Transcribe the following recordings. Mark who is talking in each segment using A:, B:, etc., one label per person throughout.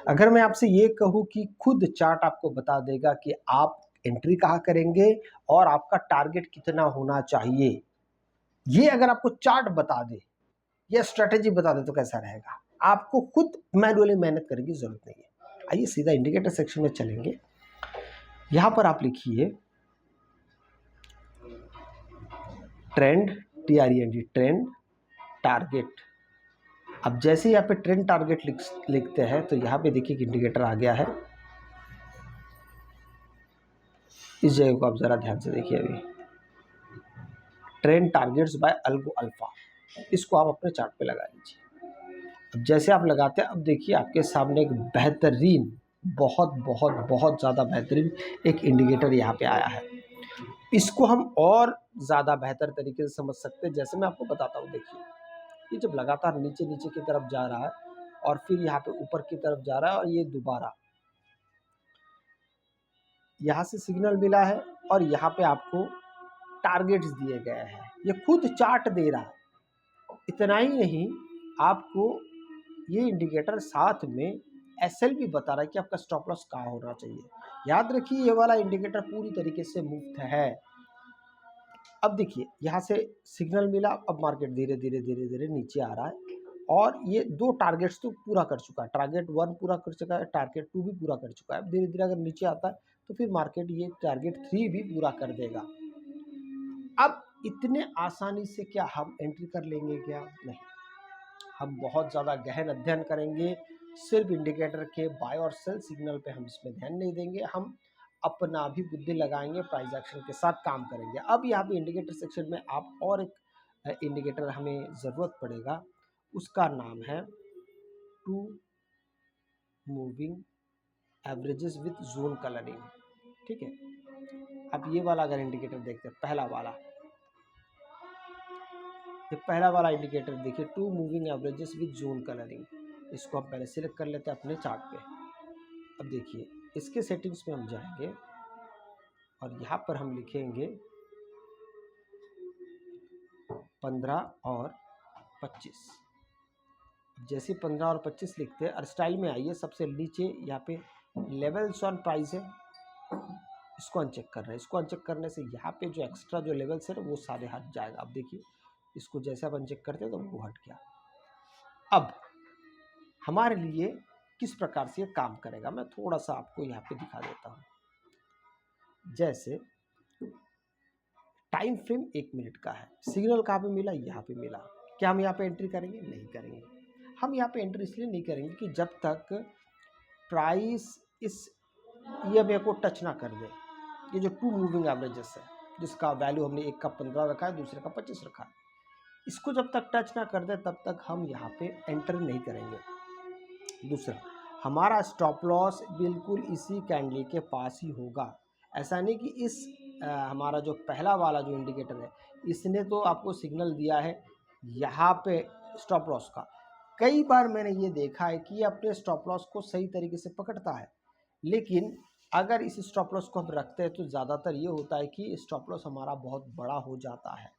A: अगर मैं आपसे ये कहूँ कि खुद चार्ट आपको बता देगा कि आप एंट्री कहाँ करेंगे और आपका टारगेट कितना होना चाहिए, ये अगर आपको चार्ट बता दे या स्ट्रेटेजी बता दे तो कैसा रहेगा? आपको खुद मैनुअली मेहनत करने की जरूरत नहीं है। आइए सीधा इंडिकेटर सेक्शन में चलेंगे। यहां पर आप लिखिए ट्रेंड, TREND, ट्रेंड टारगेट। अब जैसे यहाँ पे ट्रेंड टारगेट लिखते हैं तो यहाँ पे देखिए कि इंडिकेटर आ गया है। इस जगह को आप जरा ध्यान से देखिए। अभी trend targets by algo alpha, इसको आप अपने चार्ट पे लगा लीजिए। अब जैसे आप लगाते हैं, अब देखिए आपके सामने एक बेहतरीन, बहुत बहुत बहुत ज़्यादा बेहतरीन एक इंडिकेटर यहाँ पे आया है। इसको हम और ज़्यादा बेहतर तरीके से समझ सकते हैं, जैसे मैं आपको बताता हूँ। देखिए ये जब लगातार नीचे नीचे की तरफ जा रहा है और फिर यहाँ पे ऊपर की तरफ जा रहा है और ये दोबारा यहाँ से सिग्नल मिला है और यहाँ पे आपको टारगेट्स दिए गए हैं, ये खुद चार्ट दे रहा है। इतना ही नहीं, आपको ये इंडिकेटर साथ में SL भी बता रहा है कि आपका स्टॉप लॉस कहाँ होना चाहिए। याद रखिए ये वाला इंडिकेटर पूरी तरीके से मुफ्त है। अब देखिए यहाँ से सिग्नल मिला, अब मार्केट धीरे धीरे धीरे धीरे नीचे आ रहा है और ये दो टारगेट्स तो पूरा कर चुका है। टारगेट 1 पूरा कर चुका है, टारगेट 2 भी पूरा कर चुका है। अब धीरे धीरे अगर नीचे आता है तो फिर मार्केट ये टारगेट 3 भी पूरा कर देगा। अब इतने आसानी से क्या हम एंट्री कर लेंगे? क्या नहीं, हम बहुत ज़्यादा गहन अध्ययन करेंगे। सिर्फ इंडिकेटर के बाय और सेल सिग्नल पे हम इसमें ध्यान नहीं देंगे, हम अपना भी बुद्धि लगाएंगे, प्राइस एक्शन के साथ काम करेंगे। अब यहाँ पे इंडिकेटर सेक्शन में आप और एक इंडिकेटर हमें ज़रूरत पड़ेगा, उसका नाम है two moving averages with zone colouring. ठीक है, अब ये वाला अगर इंडिकेटर देखते हैं, पहला वाला, ये पहला वाला इंडिकेटर देखिए, two moving averages with zone colouring. इसको हम पहले सिलेक्ट कर लेते हैं अपने चार्ट पे। अब देखिए इसके सेटिंग्स में हम जाएंगे और यहाँ पर हम लिखेंगे 15 और 25। जैसे 15 और 25 लिखते हैं और स्टाइल में आइए, सबसे नीचे यहाँ पे लेवल्स ऑन प्राइस है, इसको अनचेक कर रहे हैं। इसको अनचेक करने से यहाँ पे जो एक्स्ट्रा जो लेवल्स है वो सारे हट जाएगा। अब देखिए इसको जैसे आप अनचेक करते हैं तो वो हट गया। अब हमारे लिए किस प्रकार से ये काम करेगा, मैं थोड़ा सा आपको यहाँ पे दिखा देता हूँ। जैसे टाइम फ्रेम 1 मिनट का है, सिग्नल कहाँ पे मिला? यहाँ पे मिला। क्या हम यहाँ पे एंट्री करेंगे? नहीं करेंगे। हम यहाँ पे एंट्री इसलिए नहीं करेंगे कि जब तक प्राइस इस EMA को टच ना कर दे। ये जो टू मूविंग एवरेजेस है, जिसका वैल्यू हमने एक का 15 रखा है, दूसरे का 25 रखा है, इसको जब तक टच ना कर दे तब तक हम यहाँ पे एंटर नहीं करेंगे। दूसरा, हमारा स्टॉप लॉस बिल्कुल इसी कैंडल के पास ही होगा। ऐसा नहीं कि इस हमारा जो पहला वाला जो इंडिकेटर है, इसने तो आपको सिग्नल दिया है यहाँ पे स्टॉप लॉस का। कई बार मैंने ये देखा है कि ये अपने स्टॉप लॉस को सही तरीके से पकड़ता है, लेकिन अगर इस स्टॉप लॉस को हम रखते हैं तो ज़्यादातर ये होता है कि स्टॉप लॉस हमारा बहुत बड़ा हो जाता है।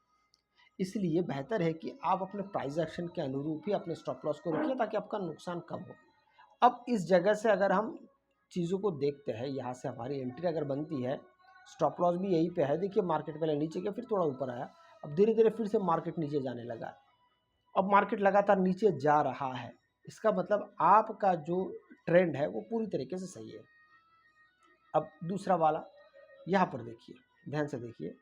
A: इसलिए बेहतर है कि आप अपने प्राइस एक्शन के अनुरूप ही अपने स्टॉप लॉस को रखिए ताकि आपका नुकसान कम हो। अब इस जगह से अगर हम चीज़ों को देखते हैं, यहाँ से हमारी एंट्री अगर बनती है, स्टॉप लॉस भी यहीं पे है। देखिए मार्केट पहले नीचे गया, फिर थोड़ा ऊपर आया, अब धीरे धीरे फिर से मार्केट नीचे जाने लगा। अब मार्केट लगातार नीचे जा रहा है, इसका मतलब आपका जो ट्रेंड है वो पूरी तरीके से सही है। अब दूसरा वाला यहाँ पर देखिए, ध्यान से देखिए,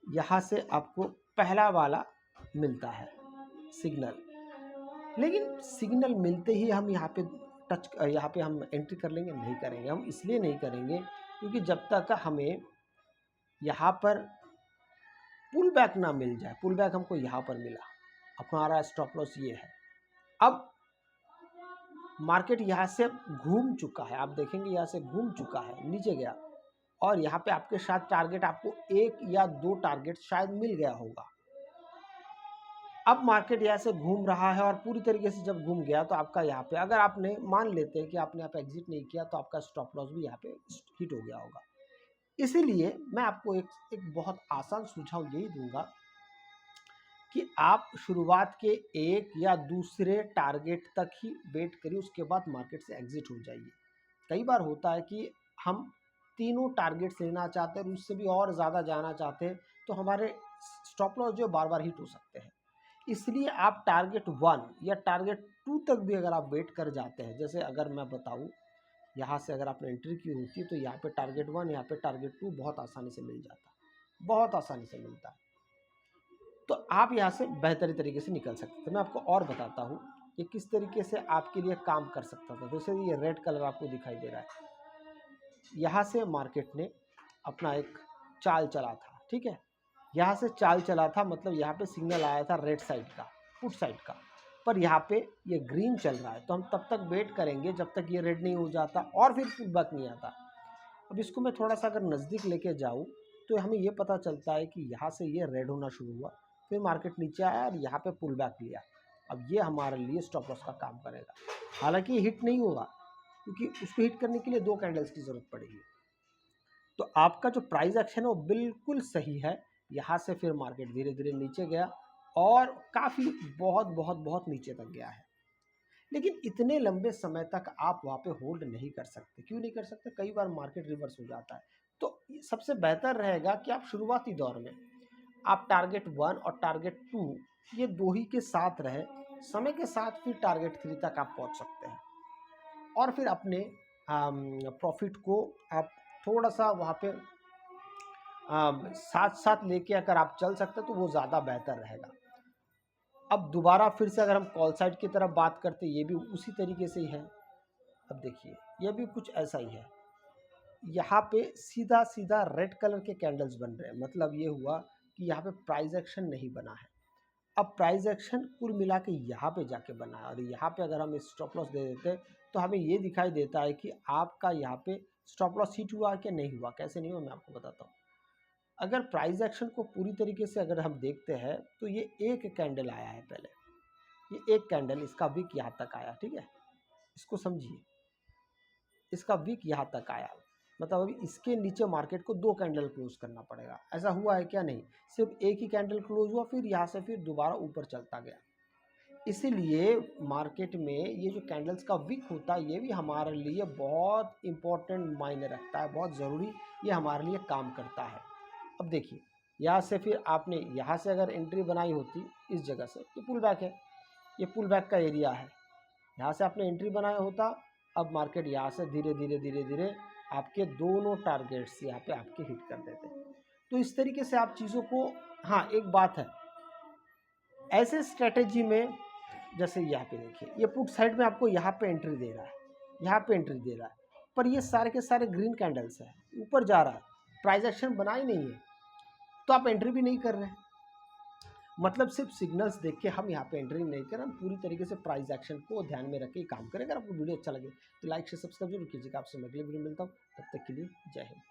A: यहाँ से आपको पहला वाला मिलता है सिग्नल, लेकिन सिग्नल मिलते ही हम यहाँ पे हम एंट्री कर लेंगे? नहीं करेंगे। हम इसलिए नहीं करेंगे क्योंकि जब तक हमें यहाँ पर पुल बैक ना मिल जाए। पुल बैक हमको यहाँ पर मिला, हमारा स्टॉप लॉस ये है। अब मार्केट यहाँ से घूम चुका है, आप देखेंगे यहाँ से घूम चुका है, नीचे गया और यहाँ पे आपके साथ टारगेट, आपको 1 या 2 टारगेट शायद मिल गया होगा। अब मार्केट यहाँ से घूम रहा है और पूरी तरीके से जब घूम गया तो आपका यहाँ पे, अगर आपने मान लेते हैं कि आपने यहाँ पे एग्जिट नहीं किया तो आपका स्टॉप लॉस भी यहाँ पे हिट हो गया होगा। इसीलिए मैं आपको एक बहुत आसान सुझाव यही दूंगा कि आप शुरुआत के एक या दूसरे टारगेट तक ही वेट करिए, उसके बाद मार्केट से एग्जिट हो जाइए। कई बार होता है कि हम तीनों टारगेट्स लेना चाहते हैं और उससे भी और ज़्यादा जाना चाहते हैं, तो हमारे स्टॉप लॉस जो बार बार हिट हो सकते हैं। इसलिए आप टारगेट 1 या टारगेट 2 तक भी अगर आप वेट कर जाते हैं, जैसे अगर मैं बताऊं, यहाँ से अगर आपने एंट्री की होती तो यहाँ पे टारगेट 1, यहाँ पे टारगेट 2 बहुत आसानी से मिल जाता, बहुत आसानी से मिलता है। तो आप यहाँ से बेहतरी तरीके से निकल सकते थे। मैं आपको और बताता हूँ कि किस तरीके से आपके लिए काम कर सकता था। जैसे ये रेड कलर आपको दिखाई दे रहा है, यहाँ से मार्केट ने अपना एक चाल चला था, ठीक है। यहाँ से चाल चला था, मतलब यहाँ पे सिग्नल आया था रेड साइड का, पुट साइड का, पर यहाँ पे ये ग्रीन चल रहा है, तो हम तब तक वेट करेंगे जब तक ये रेड नहीं हो जाता और फिर पुल बैक नहीं आता। अब इसको मैं थोड़ा सा अगर नज़दीक लेके जाऊँ तो हमें ये पता चलता है कि यहाँ से ये रेड होना शुरू हुआ, फिर मार्केट नीचे आया और यहाँ पे पुल बैक लिया। अब ये हमारे लिए स्टॉप लॉस का काम करेगा। हालांकि ये हिट नहीं होगा, क्योंकि उसको हिट करने के लिए 2 कैंडल्स की ज़रूरत पड़ेगी। तो आपका जो प्राइस एक्शन है वो बिल्कुल सही है। यहाँ से फिर मार्केट धीरे धीरे नीचे गया और काफ़ी बहुत बहुत बहुत नीचे तक गया है, लेकिन इतने लंबे समय तक आप वहाँ पे होल्ड नहीं कर सकते। क्यों नहीं कर सकते? कई बार मार्केट रिवर्स हो जाता है। तो सबसे बेहतर रहेगा कि आप शुरुआती दौर में आप टारगेट 1 और टारगेट 2 ये 2 ही के साथ रहे। समय के साथ फिर टारगेट 3 तक आप पहुँच सकते हैं और फिर अपने प्रॉफिट को आप थोड़ा सा वहाँ पे साथ साथ लेके अगर आप चल सकते हैं तो वो ज़्यादा बेहतर रहेगा। अब दोबारा फिर से अगर हम कॉल साइड की तरफ बात करते हैं, ये भी उसी तरीके से ही है। अब देखिए ये भी कुछ ऐसा ही है, यहाँ पे सीधा सीधा रेड कलर के कैंडल्स बन रहे हैं, मतलब ये हुआ कि यहाँ पे प्राइस एक्शन नहीं बना है। अब प्राइस एक्शन कुल मिला के यहाँ पे जाके बना है और यहाँ पे अगर हम स्टॉप लॉस दे देते तो हमें ये दिखाई देता है कि आपका यहाँ पे स्टॉप लॉस हिट हुआ कि नहीं हुआ। कैसे नहीं हुआ मैं आपको बताता हूँ। अगर प्राइस एक्शन को पूरी तरीके से अगर हम देखते हैं तो ये एक कैंडल आया है, पहले ये एक कैंडल, इसका विक यहाँ तक आया, ठीक है, इसको समझिए, इसका विक यहाँ तक आया, मतलब अभी इसके नीचे मार्केट को 2 कैंडल क्लोज करना पड़ेगा। ऐसा हुआ है क्या? नहीं, सिर्फ एक ही कैंडल क्लोज हुआ, फिर यहाँ से फिर दोबारा ऊपर चलता गया। इसीलिए मार्केट में ये जो कैंडल्स का विक होता है ये भी हमारे लिए बहुत इंपॉर्टेंट मायने रखता है, बहुत ज़रूरी ये हमारे लिए काम करता है। अब देखिए यहाँ से फिर आपने यहाँ से अगर एंट्री बनाई होती इस जगह से, ये पुल बैक है, ये पुल बैक का एरिया है, यहाँ से आपने एंट्री बनाया होता। अब मार्केट यहाँ से धीरे धीरे धीरे धीरे आपके दोनों टारगेट्स यहाँ पे आपके हिट कर देते। तो इस तरीके से आप चीज़ों को, हाँ एक बात है, ऐसे स्ट्रेटेजी में जैसे यहाँ पे देखिए ये पुट साइड में आपको यहाँ पे एंट्री दे रहा है, यहाँ पे एंट्री दे रहा है, पर ये सारे के सारे ग्रीन कैंडल्स है, ऊपर जा रहा है, प्राइस एक्शन बना ही नहीं है, तो आप एंट्री भी नहीं कर रहे हैं। मतलब सिर्फ सिग्नल्स देख के हम यहाँ पे एंट्री नहीं करें, हम पूरी तरीके से प्राइस एक्शन को ध्यान में रख के काम करें। अगर आपको वीडियो अच्छा लगे तो लाइक से सब्सक्राइब जरूर कीजिएगा। आपसे मैं अगले वीडियो मिलता हूँ, तब तक के लिए जय हिंद।